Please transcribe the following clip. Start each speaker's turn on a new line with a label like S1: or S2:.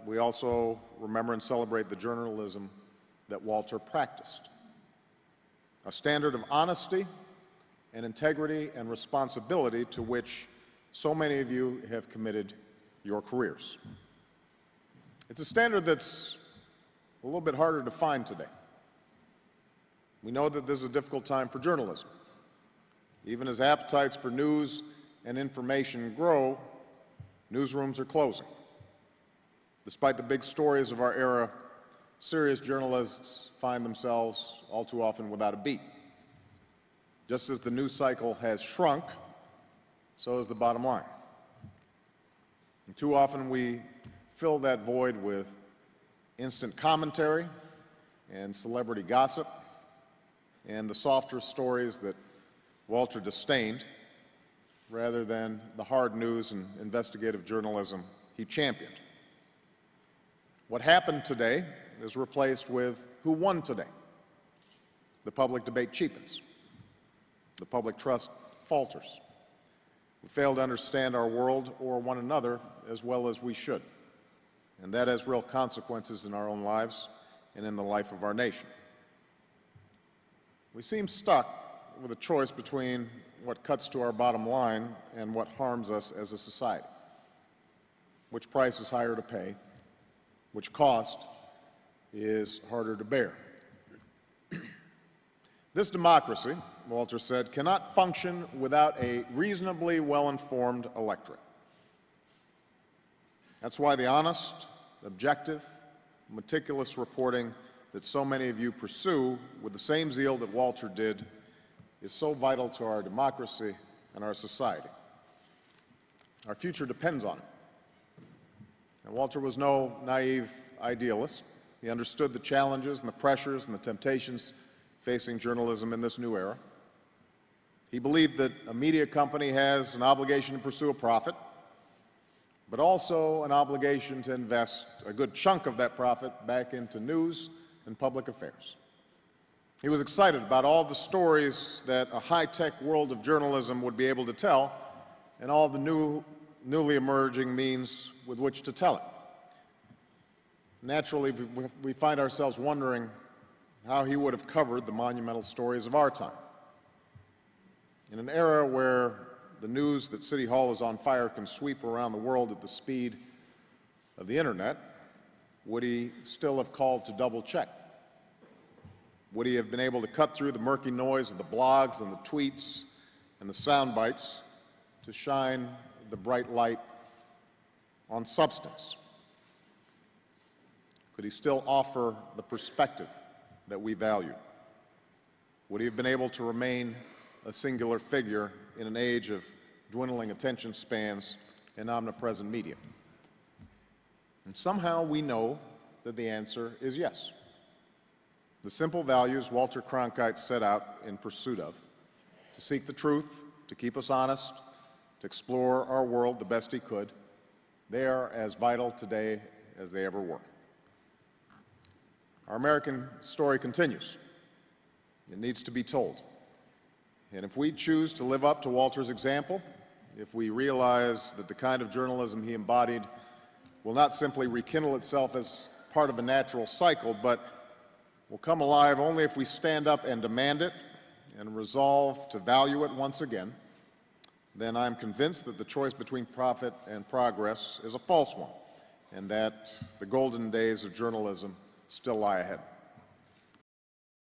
S1: we also remember and celebrate the journalism that Walter practiced. A standard of honesty and integrity and responsibility to which so many of you have committed your careers. It's a standard that's a little bit harder to find today. We know that this is a difficult time for journalism. Even as appetites for news and information grow, newsrooms are closing. Despite the big stories of our era, serious journalists find themselves all too often without a beat. Just as the news cycle has shrunk, so has the bottom line. And too often we fill that void with instant commentary and celebrity gossip and the softer stories that Walter disdained, rather than the hard news and investigative journalism he championed. What happened today is replaced with who won today. The public debate cheapens. The public trust falters. We fail to understand our world or one another as well as we should. And that has real consequences in our own lives and in the life of our nation. We seem stuck with a choice between what cuts to our bottom line and what harms us as a society. Which price is higher to pay? Which cost is harder to bear? This democracy, Walter said, cannot function without a reasonably well-informed electorate. That's why the honest, objective, meticulous reporting that so many of you pursue with the same zeal that Walter did is so vital to our democracy and our society. Our future depends on it. And Walter was no naive idealist. He understood the challenges and the pressures and the temptations facing journalism in this new era. He believed that a media company has an obligation to pursue a profit, but also an obligation to invest a good chunk of that profit back into news and public affairs. He was excited about all the stories that a high-tech world of journalism would be able to tell and all the newly emerging means with which to tell it. Naturally, we find ourselves wondering how he would have covered the monumental stories of our time. In an era where the news that City Hall is on fire can sweep around the world at the speed of the internet, would he still have called to double-check? Would he have been able to cut through the murky noise of the blogs and the tweets and the sound bites to shine the bright light on substance? Could he still offer the perspective that we value? Would he have been able to remain a singular figure in an age of dwindling attention spans and omnipresent media? And somehow we know that the answer is yes. The simple values Walter Cronkite set out in pursuit of, to seek the truth, to keep us honest, to explore our world the best he could, they are as vital today as they ever were. Our American story continues. It needs to be told. And if we choose to live up to Walter's example, if we realize that the kind of journalism he embodied will not simply rekindle itself as part of a natural cycle, but will come alive only if we stand up and demand it and resolve to value it once again, then I'm convinced that the choice between profit and progress is a false one, and that the golden days of journalism still lie ahead.